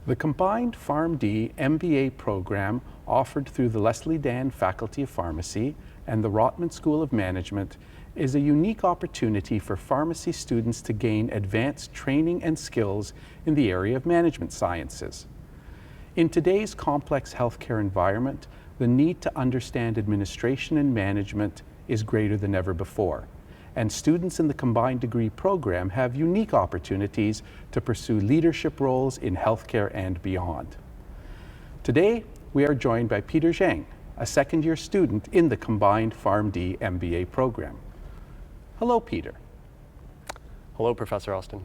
The Combined PharmD-MBA program offered through the Leslie Dan Faculty of Pharmacy and the Rotman School of Management is a unique opportunity for pharmacy students to gain advanced training and skills in the area of management sciences. In today's complex healthcare environment, the need to understand administration and management is greater than ever before, and students in the combined degree program have unique opportunities to pursue leadership roles in healthcare and beyond. Today, we are joined by Peter Zhang, a second-year student in the Combined PharmD-MBA program. Hello, Peter. Hello, Professor Austin.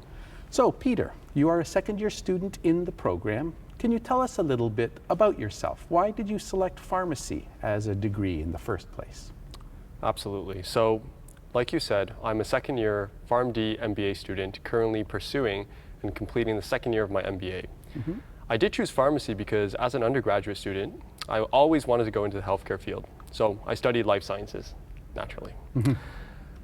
So, Peter, you are a second-year student in the program. Can you tell us a little bit about yourself? Why did you select pharmacy as a degree in the first place? Absolutely. So, like you said, I'm a second-year PharmD-MBA student currently pursuing and completing the second year of my MBA. I did choose pharmacy because as an undergraduate student, I always wanted to go into the healthcare field. So I studied life sciences, naturally.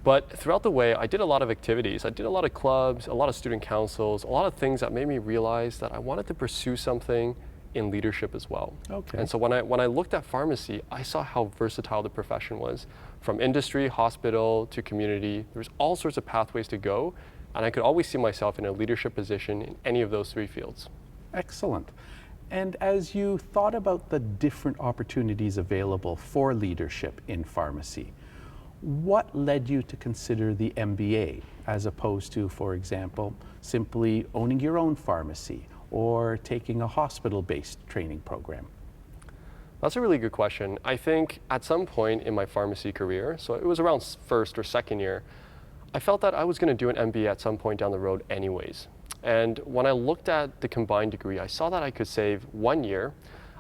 But throughout the way, I did a lot of activities. I did a lot of clubs, a lot of student councils, a lot of things that made me realize that I wanted to pursue something in leadership as well. Okay. And so when I looked at pharmacy, I saw how versatile the profession was. From industry, hospital, to community, there's all sorts of pathways to go, and I could always see myself in a leadership position in any of those three fields. Excellent. And as you thought about the different opportunities available for leadership in pharmacy, what led you to consider the MBA as opposed to, for example, simply owning your own pharmacy or taking a hospital-based training program? That's a really good question. I think at some point in my pharmacy career, so it was around first or second year, I felt that I was going to do an MBA at some point down the road anyways. And when I looked at the combined degree, I saw that I could save 1 year.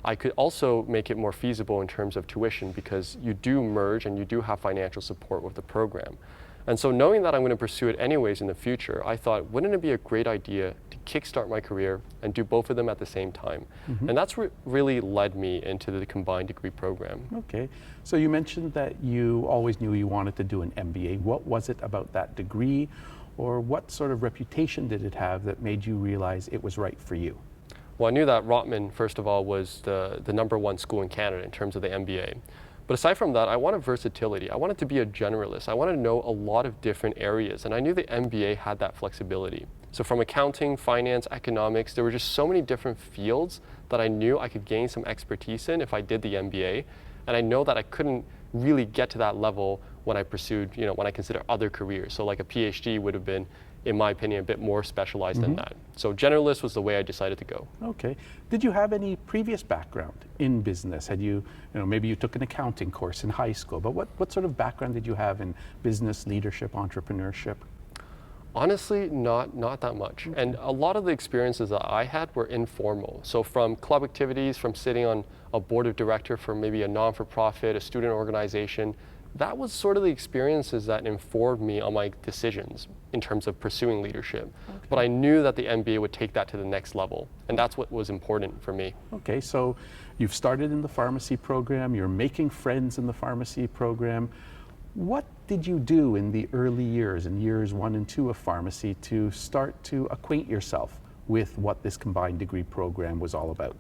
I could also make it more feasible in terms of tuition because you do merge and you do have financial support with the program. And so knowing that I'm going to pursue it anyways in the future, I thought, wouldn't it be a great idea to kickstart my career and do both of them at the same time? And that's what really led me into the combined degree program. Okay, so you mentioned that you always knew you wanted to do an MBA. What was it about that degree, or what sort of reputation did it have that made you realize it was right for you? Well, I knew that Rotman, first of all, was the #1 school in Canada in terms of the MBA. But aside from that, I wanted versatility. I wanted to be a generalist. I wanted to know a lot of different areas, and I knew the MBA had that flexibility. So from accounting, finance, economics, there were just so many different fields that I knew I could gain some expertise in if I did the MBA. And I know that I couldn't really get to that level when I pursued, when I consider other careers. So like a PhD would have been, in my opinion, a bit more specialized than that. So generalist was the way I decided to go. Okay. Did you have any previous background in business? Had you, maybe you took an accounting course in high school, but what sort of background did you have in business, leadership, entrepreneurship? Honestly, not that much. And a lot of the experiences that I had were informal. So from club activities, from sitting on a board of director for maybe a non-for-profit, a student organization, that was sort of the experiences that informed me on my decisions in terms of pursuing leadership. But I knew that the MBA would take that to the next level, and that's what was important for me. Okay, so you've started in the pharmacy program, you're making friends in the pharmacy program. What did you do in the early years, in years 1 and 2 of pharmacy, to start to acquaint yourself with what this combined degree program was all about?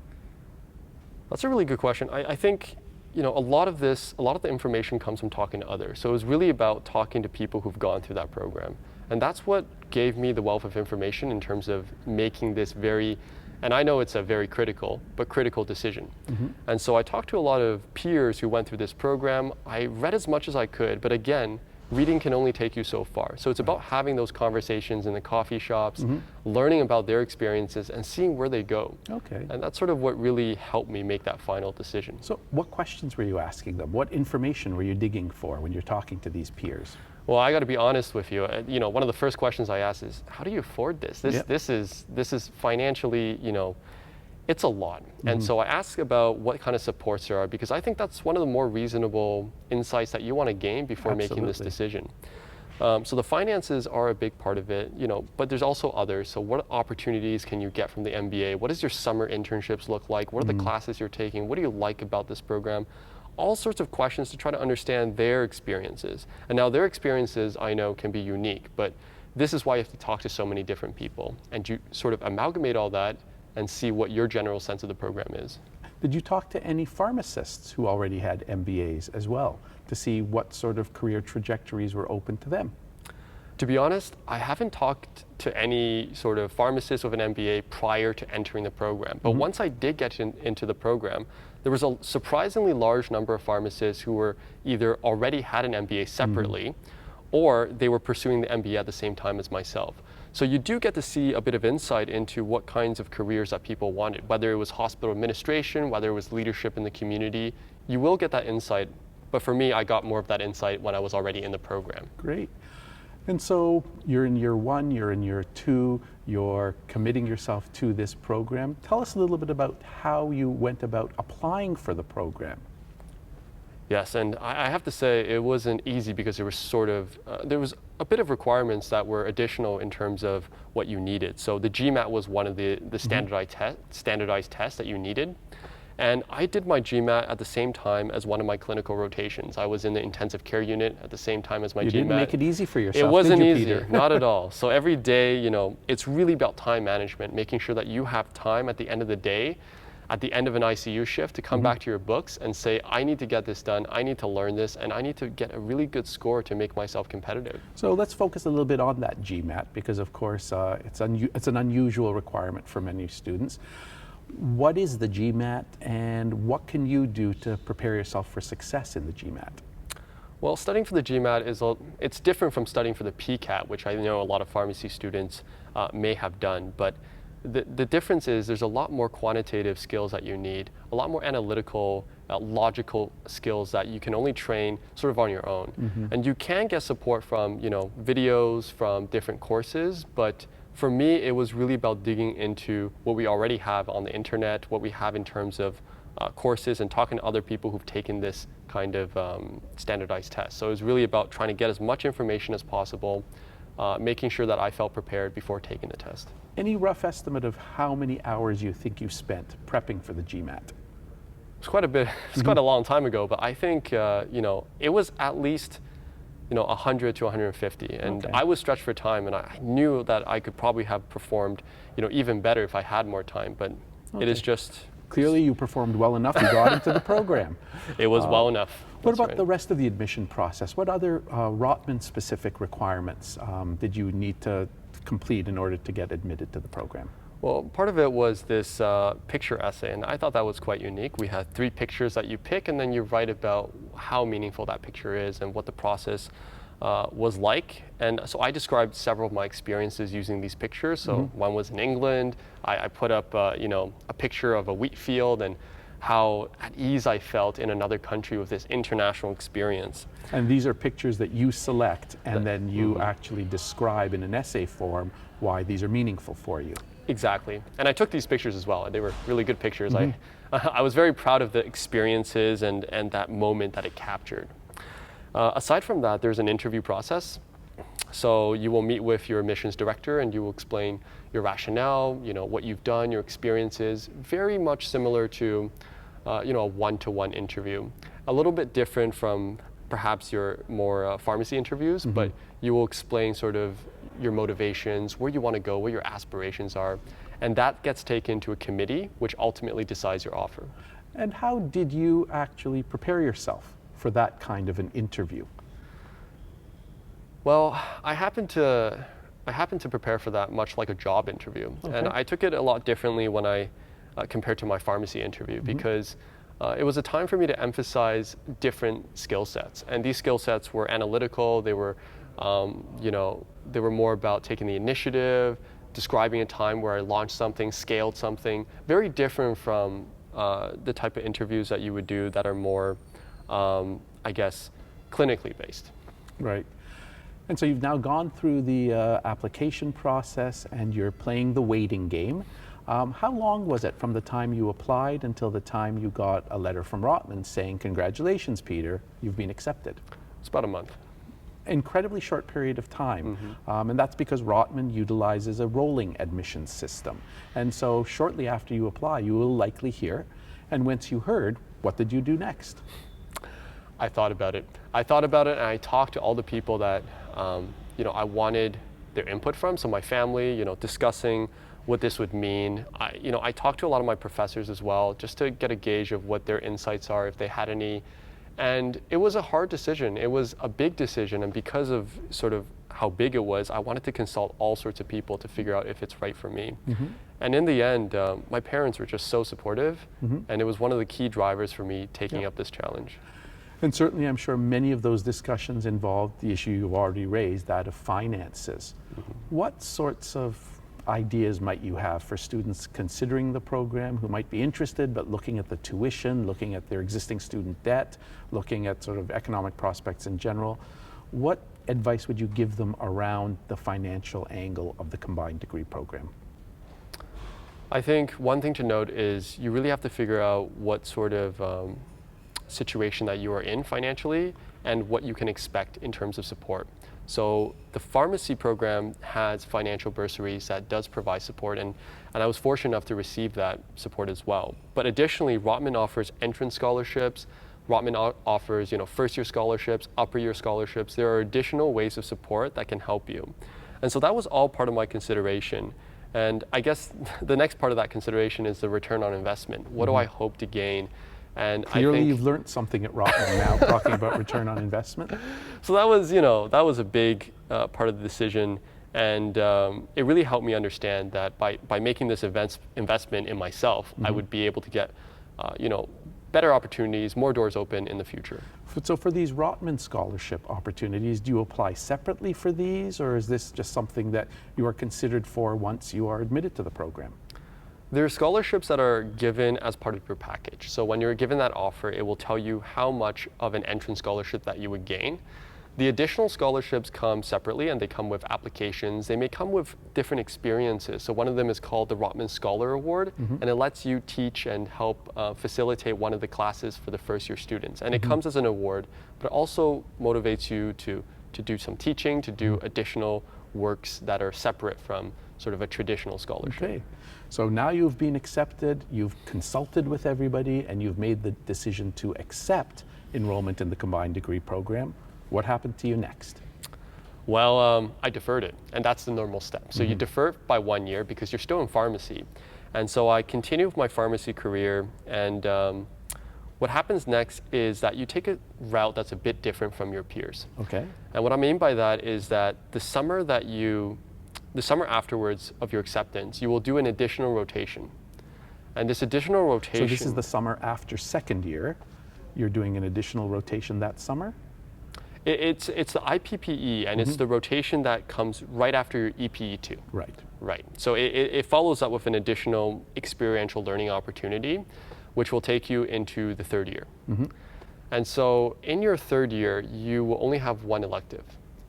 That's a really good question. I think a lot of the information comes from talking to others. So it was really about talking to people who've gone through that program. And that's what gave me the wealth of information in terms of making this and I know it's a very critical decision. And so I talked to a lot of peers who went through this program. I read as much as I could, but again, reading can only take you so far. So it's about having those conversations in the coffee shops, learning about their experiences and seeing where they go. Okay. And that's sort of what really helped me make that final decision. So what questions were you asking them? What information were you digging for when you're talking to these peers? Well, I got to be honest with you. One of the first questions I asked is, how do you afford this? This is financially, it's a lot. And so I ask about what kind of supports there are, because I think that's one of the more reasonable insights that you want to gain before making this decision. So the finances are a big part of it, but there's also others. So what opportunities can you get from the MBA? What does your summer internships look like? What are the classes you're taking? What do you like about this program? All sorts of questions to try to understand their experiences. And now their experiences, I know, can be unique, but this is why you have to talk to so many different people. And you sort of amalgamate all that and see what your general sense of the program is. Did you talk to any pharmacists who already had MBAs as well to see what sort of career trajectories were open to them? To be honest, I haven't talked to any sort of pharmacist with an MBA prior to entering the program. But once I did get into the program, there was a surprisingly large number of pharmacists who were either already had an MBA separately, or they were pursuing the MBA at the same time as myself. So you do get to see a bit of insight into what kinds of careers that people wanted, whether it was hospital administration, whether it was leadership in the community. You will get that insight, but for me, I got more of that insight when I was already in the program. Great. And so you're in year 1, you're in year 2, you're committing yourself to this program. Tell us a little bit about how you went about applying for the program. Yes, and I have to say it wasn't easy because there was there was a bit of requirements that were additional in terms of what you needed. So the GMAT was one of the standardized tests that you needed. And I did my GMAT at the same time as one of my clinical rotations. I was in the intensive care unit at the same time as my GMAT. You didn't make it easy for yourself, It wasn't did you, easy, Peter? not at all. So every day, it's really about time management, making sure that you have time at the end of the day, at the end of an ICU shift, to come back to your books and say, I need to get this done, I need to learn this, and I need to get a really good score to make myself competitive. So let's focus a little bit on that GMAT, because of course it's an unusual requirement for many students. What is the GMAT, and what can you do to prepare yourself for success in the GMAT? Well, studying for the GMAT it's different from studying for the PCAT, which I know a lot of pharmacy students may have done. But the difference is there's a lot more quantitative skills that you need, a lot more analytical, logical skills that you can only train sort of on your own. And you can get support from videos, from different courses, but for me, it was really about digging into what we already have on the internet, what we have in terms of courses, and talking to other people who've taken this kind of standardized test. So it was really about trying to get as much information as possible, making sure that I felt prepared before taking the test. Any rough estimate of how many hours you think you spent prepping for the GMAT? It's quite a bit. It's quite a long time ago, but I think it was at least 100 to 150, and Okay. I was stretched for time, and I knew that I could probably have performed even better if I had more time, but it is just Clearly you performed well enough, you got into the program. it was well enough. What That's about right. the rest of the admission process? What other Rotman-specific requirements did you need to complete in order to get admitted to the program? Well, part of it was this picture essay, and I thought that was quite unique. We had 3 pictures that you pick, and then you write about how meaningful that picture is and what the process was like. And so I described several of my experiences using these pictures. So one was in England. I put up a picture of a wheat field and how at ease I felt in another country with this international experience. And these are pictures that you select, and then you actually describe in an essay form why these are meaningful for you. Exactly. And I took these pictures as well. They were really good pictures. I was very proud of the experiences and that moment that it captured. Aside from that, there's an interview process. So you will meet with your admissions director, and you will explain your rationale, what you've done, your experiences, very much similar to a one-to-one interview. A little bit different from perhaps your more pharmacy interviews, but you will explain sort of your motivations, where you want to go, what your aspirations are, and that gets taken to a committee, which ultimately decides your offer. And how did you actually prepare yourself for that kind of an interview? Well, I happened to prepare for that much like a job interview, and I took it a lot differently when I compared to my pharmacy interview, because it was a time for me to emphasize different skill sets, and these skill sets were analytical. They were they were more about taking the initiative, describing a time where I launched something, scaled something, very different from the type of interviews that you would do that are more, I guess, clinically based. Right. And so you've now gone through the application process, and you're playing the waiting game. How long was it from the time you applied until the time you got a letter from Rotman saying, "Congratulations, Peter, you've been accepted"? It's about a month. Incredibly short period of time. And that's because Rotman utilizes a rolling admissions system. And so shortly after you apply, you will likely hear. And once you heard, what did you do next? I thought about it. And I talked to all the people that I wanted their input from. So my family, discussing what this would mean. I talked to a lot of my professors as well, just to get a gauge of what their insights are, if they had any. And it was a hard decision. It was a big decision, and because of sort of how big it was, I wanted to consult all sorts of people to figure out if it's right for me. And in the end, my parents were just so supportive, and it was one of the key drivers for me taking up this challenge. And certainly I'm sure many of those discussions involved the issue you've already raised, that of finances. What sorts of ideas might you have for students considering the program who might be interested but looking at the tuition, looking at their existing student debt, looking at sort of economic prospects in general? What advice would you give them around the financial angle of the combined degree program? I think one thing to note is you really have to figure out what sort of situation that you are in financially and what you can expect in terms of support. So the pharmacy program has financial bursaries that does provide support, and I was fortunate enough to receive that support as well. But additionally, Rotman offers entrance scholarships. Rotman offers, first-year scholarships, upper-year scholarships. There are additional ways of support that can help you. And so that was all part of my consideration. And I guess the next part of that consideration is the return on investment. What do I hope to gain? And clearly I think you've learned something at Rotman now, talking about return on investment. So that was a big part of the decision, and it really helped me understand that by making this investment in myself, I would be able to get, better opportunities, more doors open in the future. So for these Rotman scholarship opportunities, do you apply separately for these, or is this just something that you are considered for once you are admitted to the program? There are scholarships that are given as part of your package. So when you're given that offer, it will tell you how much of an entrance scholarship that you would gain. The additional scholarships come separately, and they come with applications. They may come with different experiences. So one of them is called the Rotman Scholar Award, and it lets you teach and help facilitate one of the classes for the first-year students. And it comes as an award, but it also motivates you to do some teaching, to do additional works that are separate from sort of a traditional scholarship. Okay. So now you've been accepted, you've consulted with everybody, and you've made the decision to accept enrollment in the combined degree program. What happened to you next? Well, I deferred it, and that's the normal step. So you defer it by 1 year because you're still in pharmacy. And so I continue with my pharmacy career, and what happens next is that you take a route that's a bit different from your peers. Okay. And what I mean by that is that the summer afterwards of your acceptance, you will do an additional rotation. And this additional rotation... So this is the summer after second year. You're doing an additional rotation that summer? It's the IPPE, and it's the rotation that comes right after your EPE2. Right. Right. So it follows up with an additional experiential learning opportunity, which will take you into the third year. And so in your third year, you will only have one elective.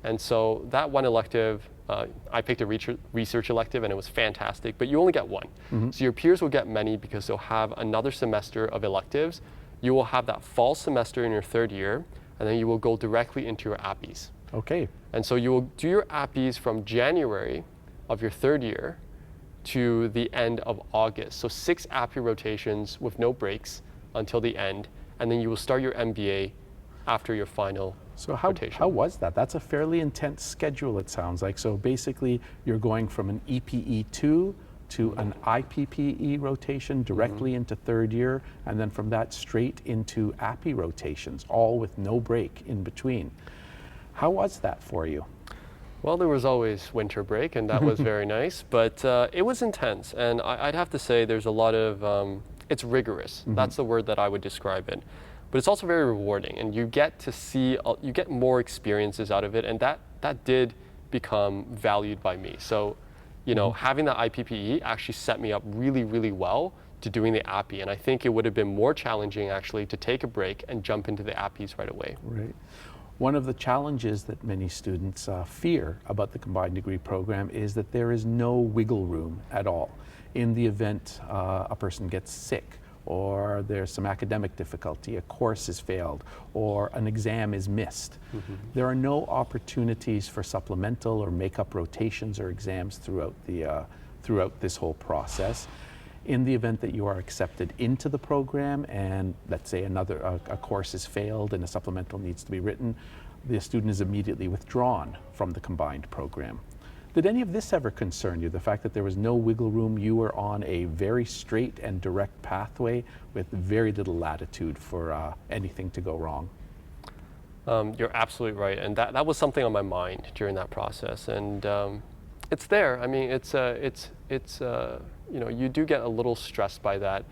And so that one elective, I picked a research elective, and it was fantastic, but you only get one. So your peers will get many because they'll have another semester of electives. You will have that fall semester in your third year, and then you will go directly into your APPEs. Okay. And so you will do your APPEs from January of your third year to the end of August. So 6 APPE rotations with no breaks until the end, and then you will start your MBA after your final rotation. How was that? That's a fairly intense schedule, it sounds like. So basically, you're going from an EPE2 to an IPPE rotation directly into third year, and then from that straight into APPE rotations, all with no break in between. How was that for you? Well, there was always winter break, and that was very nice, but it was intense, and I'd have to say there's a lot of, it's rigorous. That's the word that I would describe it. But it's also very rewarding, and you get to see, you get more experiences out of it, and that did become valued by me. So, having the IPPE actually set me up really, really well to doing the APPE, and I think it would have been more challenging actually to take a break and jump into the APPEs right away. Right. One of the challenges that many students fear about the combined degree program is that there is no wiggle room at all. In the event a person gets sick, or there's some academic difficulty, a course is failed, or an exam is missed. There are no opportunities for supplemental or make-up rotations or exams throughout this whole process. In the event that you are accepted into the program and let's say a course is failed and a supplemental needs to be written, the student is immediately withdrawn from the combined program. Did any of this ever concern you, the fact that there was no wiggle room, you were on a very straight and direct pathway with very little latitude for anything to go wrong? You're absolutely right, and that was something on my mind during that process, and it's there. I mean, it's you know, you do get a little stressed by that,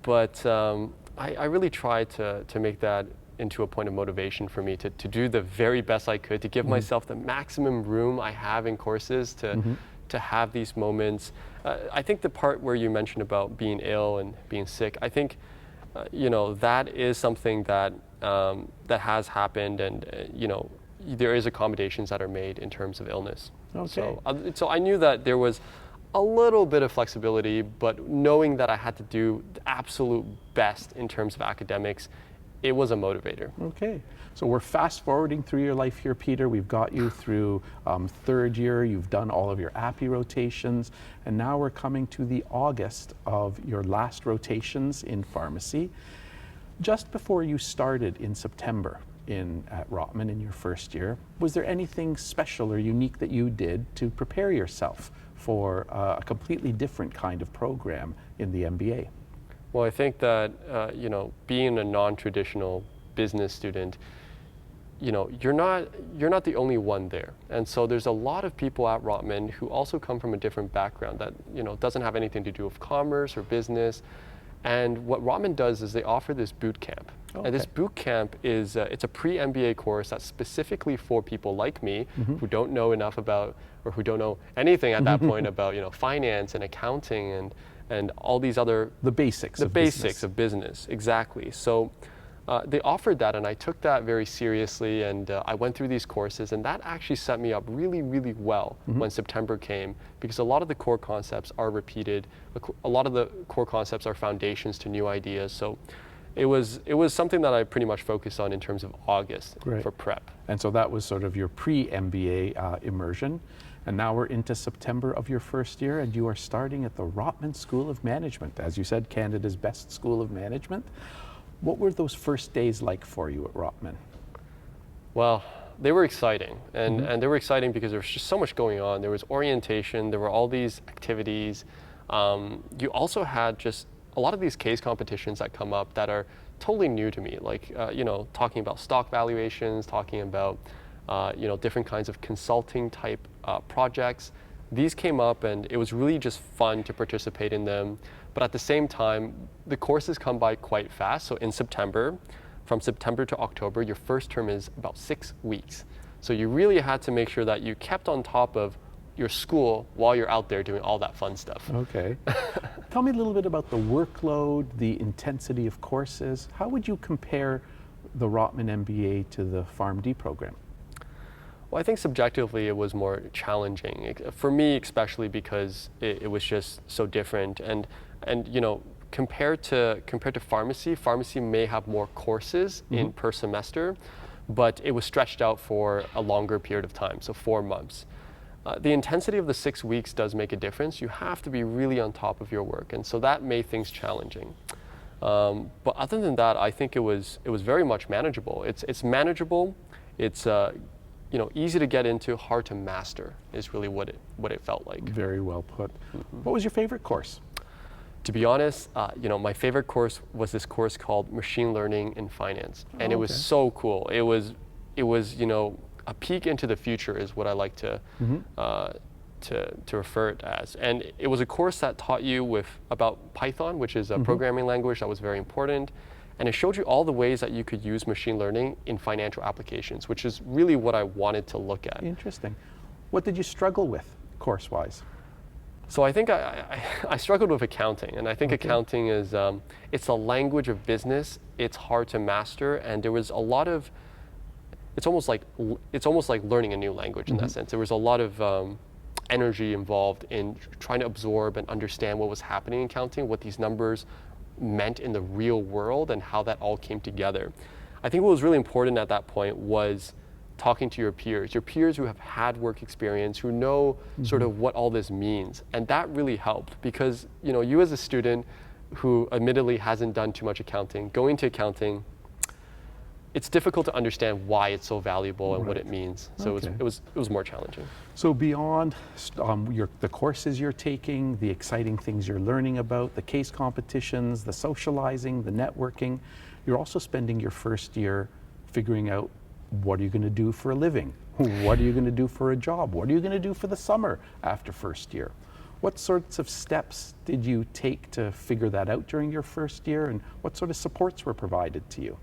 but I really tried to make that into a point of motivation for me to do the very best I could, to give myself the maximum room I have in courses to have these moments. I think the part where you mentioned about being ill and being sick, I think you know, that is something that that has happened, and you know, there is accommodations that are made in terms of illness. Okay. So I knew that there was a little bit of flexibility, but knowing that I had to do the absolute best in terms of academics, it was a motivator. Okay, so we're fast forwarding through your life here, Peter. We've got you through third year, you've done all of your API rotations, and now we're coming to the August of your last rotations in pharmacy. Just before you started in September at Rotman in your first year, was there anything special or unique that you did to prepare yourself for a completely different kind of program in the MBA? Well, I think that you know, being a non-traditional business student, you know, you're not the only one there, and so there's a lot of people at Rotman who also come from a different background that, you know, doesn't have anything to do with commerce or business. And what Rotman does is they offer this boot camp. Okay. And this boot camp is it's a pre-MBA course that's specifically for people like me who don't know enough about, or who don't know anything at that point about, you know, finance and accounting and all these other the basics of business, exactly. So they offered that, and I took that very seriously, and I went through these courses, and that actually set me up really, really well when September came, because a lot of the core concepts are repeated. A lot of the core concepts are foundations to new ideas. So it was something that I pretty much focused on in terms of August for prep. And so that was sort of your pre-MBA immersion. And now we're into September of your first year, and you are starting at the Rotman School of Management. As you said, Canada's best school of management. What were those first days like for you at Rotman? Well, they were exciting, and they were exciting because there was just so much going on. There was orientation, there were all these activities. You also had just a lot of these case competitions that come up that are totally new to me, like you know, talking about stock valuations, talking about you know, different kinds of consulting type projects. These came up, and it was really just fun to participate in them. But at the same time, the courses come by quite fast. So in September, from September to October, your first term is about 6 weeks. So you really had to make sure that you kept on top of your school while you're out there doing all that fun stuff. Okay. Tell me a little bit about the workload, the intensity of courses. How would you compare the Rotman MBA to the PharmD program? Well, I think subjectively it was more challenging, for me especially, because it was just so different. And you know, compared to pharmacy may have more courses in per semester, but it was stretched out for a longer period of time, so 4 months. The intensity of the 6 weeks does make a difference. You have to be really on top of your work, and so that made things challenging. But other than that, I think it was very much manageable. It's manageable. It's you know, easy to get into, hard to master is really what it felt like. Very well put. What was your favorite course? To be honest, you know, my favorite course was this course called Machine Learning in Finance, and it was so cool. It was you know, a peek into the future is what I like to refer it as. And it was a course that taught you about Python, which is a programming language that was very important. And it showed you all the ways that you could use machine learning in financial applications, which is really what I wanted to look at. Interesting. What did you struggle with course-wise? So I think I struggled with accounting, and I think accounting is, it's a language of business. It's hard to master, and there was a lot of, it's almost like learning a new language in that sense. There was a lot of energy involved in trying to absorb and understand what was happening in accounting, what these numbers meant in the real world, and how that all came together. I think what was really important at that point was talking to your peers who have had work experience, who know sort of what all this means. And that really helped, because you know, you as a student who admittedly hasn't done too much accounting, going to accounting, it's difficult to understand why it's so valuable and what Right. it means. So Okay. it was more challenging. So beyond the courses you're taking, the exciting things you're learning about, the case competitions, the socializing, the networking, you're also spending your first year figuring out what are you going to do for a living? What are you going to do for a job? What are you going to do for the summer after first year? What sorts of steps did you take to figure that out during your first year, and what sort of supports were provided to you?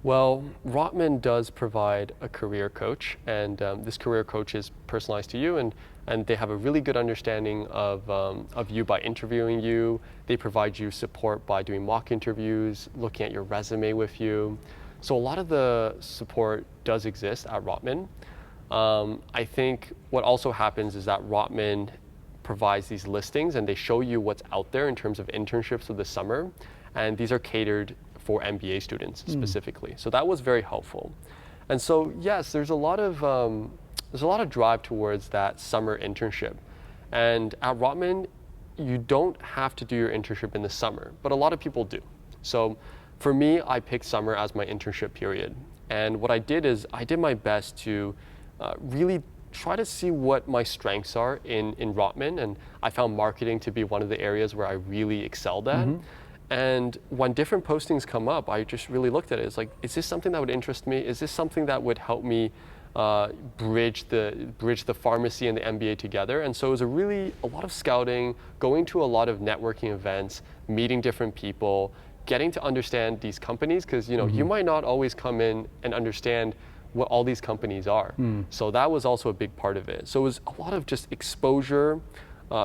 Well, Rotman does provide a career coach, and this career coach is personalized to you, and they have a really good understanding of you by interviewing you. They provide you support by doing mock interviews, looking at your resume with you. So a lot of the support does exist at Rotman. I think what also happens is that Rotman provides these listings and they show you what's out there in terms of internships of the summer, and these are catered for MBA students specifically. So that was very helpful. And so yes, there's a lot of drive towards that summer internship. And at Rotman, you don't have to do your internship in the summer, but a lot of people do. So for me, I picked summer as my internship period. And what I did is I did my best to really try to see what my strengths are in Rotman. And I found marketing to be one of the areas where I really excelled at. And when different postings come up, I just really looked at it. It's like, is this something that would interest me? Is this something that would help me bridge the pharmacy and the MBA together? And so it was a lot of scouting, going to a lot of networking events, meeting different people, getting to understand these companies, because you might not always come in and understand what all these companies are. So that was also a big part of it. So it was a lot of just exposure,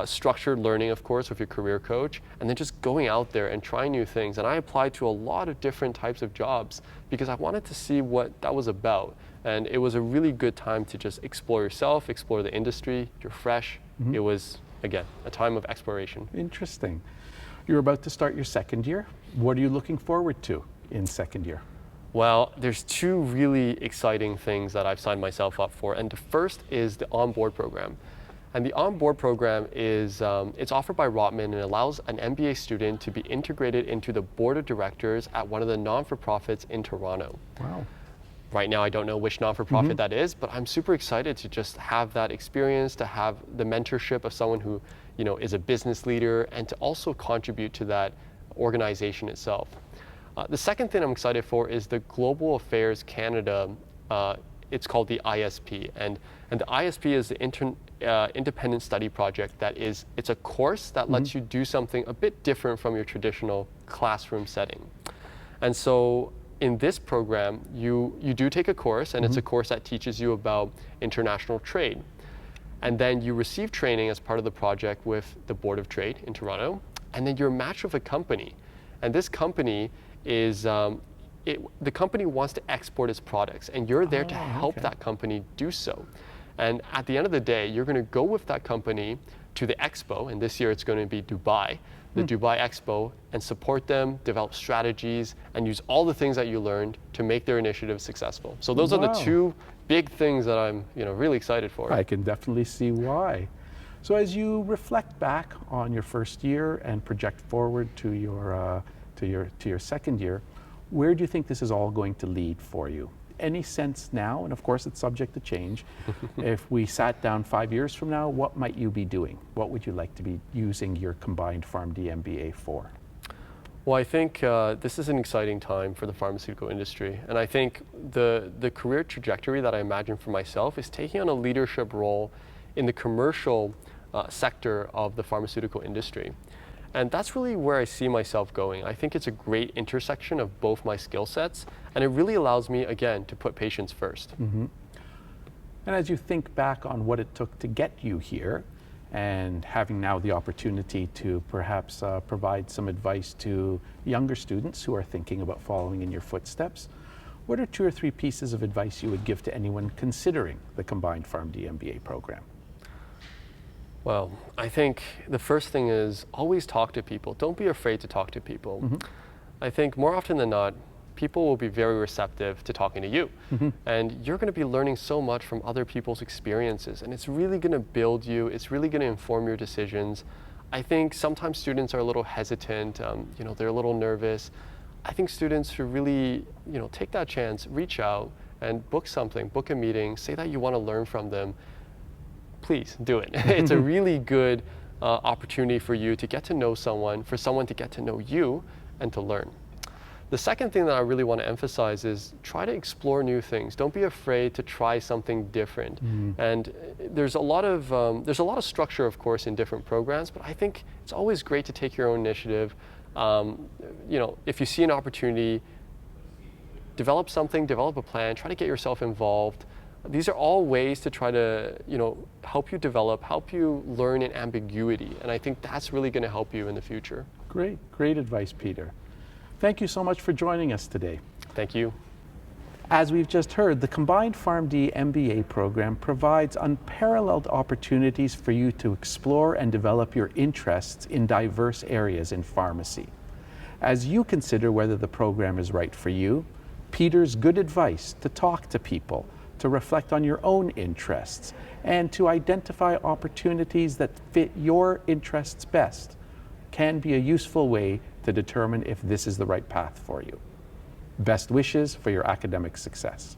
structured learning, of course, with your career coach, and then just going out there and trying new things. And I applied to a lot of different types of jobs because I wanted to see what that was about. And it was a really good time to just explore yourself, explore the industry. You're fresh. It was, again, a time of exploration. Interesting. You're about to start your second year. What are you looking forward to in second year? Well, there's two really exciting things that I've signed myself up for. And the first is the onboard program. And the onboard program is, it's offered by Rotman and allows an MBA student to be integrated into the board of directors at one of the non-for-profits in Toronto. Wow. Right now, I don't know which non-for-profit that is, but I'm super excited to just have that experience, to have the mentorship of someone who, is a business leader, and to also contribute to that organization itself. The second thing I'm excited for is the Global Affairs Canada. It's called the ISP, and the ISP is the independent study project it's a course that lets you do something a bit different from your traditional classroom setting. And so in this program, you do take a course, and it's a course that teaches you about international trade. And then you receive training as part of the project with the Board of Trade in Toronto, and then you're matched with a company. And this company is, the company wants to export its products, and you're there to help that company do so. And at the end of the day, you're going to go with that company to the expo, and this year it's going to be Dubai, the Dubai Expo, and support them, develop strategies, and use all the things that you learned to make their initiative successful. So those are the two big things that I'm really excited for. I can definitely see why. So as you reflect back on your first year and project forward to your second year, where do you think this is all going to lead for you? Any sense now, and of course it's subject to change, if we sat down 5 years from now, what might you be doing? What would you like to be using your Combined PharmD-MBA for? Well, I think this is an exciting time for the pharmaceutical industry. And I think the career trajectory that I imagine for myself is taking on a leadership role in the commercial sector of the pharmaceutical industry. And that's really where I see myself going. I think it's a great intersection of both my skill sets, and it really allows me, again, to put patients first. And as you think back on what it took to get you here, and having now the opportunity to perhaps provide some advice to younger students who are thinking about following in your footsteps, what are 2 or 3 pieces of advice you would give to anyone considering the Combined PharmD-MBA program? Well, I think the first thing is always talk to people. Don't be afraid to talk to people. I think more often than not, people will be very receptive to talking to you. And you're going to be learning so much from other people's experiences, and it's really going to build you. It's really going to inform your decisions. I think sometimes students are a little hesitant, they're a little nervous. I think students should really, take that chance, reach out and book something, book a meeting, say that you want to learn from them. Please do it. It's a really good opportunity for you to get to know someone, for someone to get to know you and to learn. The second thing that I really want to emphasize is try to explore new things. Don't be afraid to try something different. And there's a lot of structure, of course, in different programs, but I think it's always great to take your own initiative. If you see an opportunity, develop something, develop a plan, try to get yourself involved. These are all ways to try to, help you develop, help you learn in ambiguity. And I think that's really going to help you in the future. Great advice, Peter. Thank you so much for joining us today. Thank you. As we've just heard, the Combined PharmD-MBA program provides unparalleled opportunities for you to explore and develop your interests in diverse areas in pharmacy. As you consider whether the program is right for you, Peter's good advice to talk to people, to reflect on your own interests, and to identify opportunities that fit your interests best can be a useful way to determine if this is the right path for you. Best wishes for your academic success.